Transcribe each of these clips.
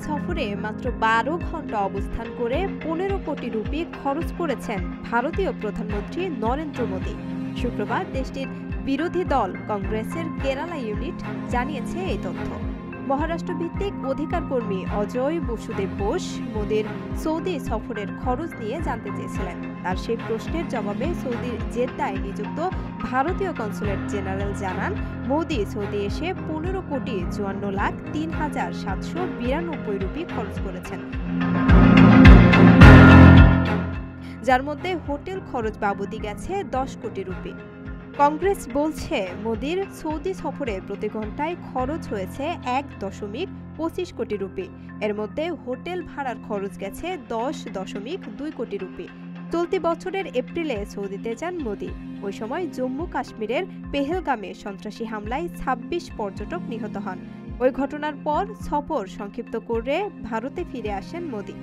সফরে মাত্র ১২ ঘন্টা অবস্থান করে ১৫ কোটি রুপি খরচ করেছেন ভারতীয় প্রধানমন্ত্রী নরেন্দ্র মোদী। শুক্রবার দেশটির বিরোধী দল কংগ্রেসের কেরালা ইউনিট জানিয়েছে এই তথ্য। মহারাষ্ট্র ভিত্তিক অধিকার কর্মী অজয় বসুদেব বোস মোদীর সৌদি সফরের খরচ নিয়ে জানতে চেয়েছিলেন। তার সেই প্রশ্নের জবাবে সৌদির জেদ্দায় নিযুক্ত ভারতীয় কনসুলেট জেনারেল জানান, মোদী সৌদি এসে ১৫,৩,৭৯২ রুপি খরচ করেছেন, যার মধ্যে হোটেল খরচ বাবদই গেছে ১০ কোটি রুপি। কংগ্রেস বলছে, মোদীর সৌদি সফরে প্রতি ঘন্টায় খরচ হয়েছে ১.২৫ কোটি রুপি। এর মধ্যে হোটেল ভাড়ার খরচ গেছে ১০.২ কোটি রুপি। চলতি বছরের এপ্রিলে সৌদিতে যান মোদী। ওই সময় জম্মু কাশ্মীরের পেহেলগামে সন্ত্রাসী হামলায় ২৬ পর্যটক নিহত হন। ওই ঘটনার পর সফর সংক্ষিপ্ত করে ভারতে ফিরে আসেন মোদী।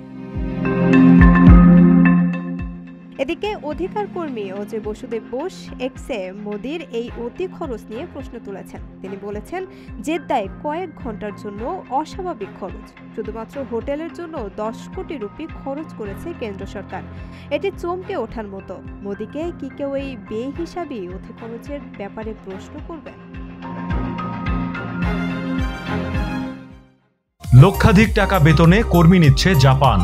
এদিকে অধিকার কর্মী অজয় বসুদেব বোস এক্সে মোদীর এই অতি খরচ নিয়ে প্রশ্ন তুলেছেন। তিনি বলেছেন, জেদ্দায় কয়েক ঘন্টার জন্য অস্বাভাবিক খরচ। শুধুমাত্র হোটেলের জন্য ১০ কোটি রুপি খরচ করেছে কেন্দ্র সরকার। এটি চমকে ওঠার মতো। মোদীকে কি কেউ এই বেহিসাবি অতি খরচের ব্যাপারে প্রশ্ন করবে? লক্ষাধিক টাকা বেতনে কর্মী নিচ্ছে জাপান।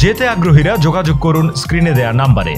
যেতে আগ্রহীরা যোগাযোগ করুন স্ক্রিনে দেয়া নাম্বারে।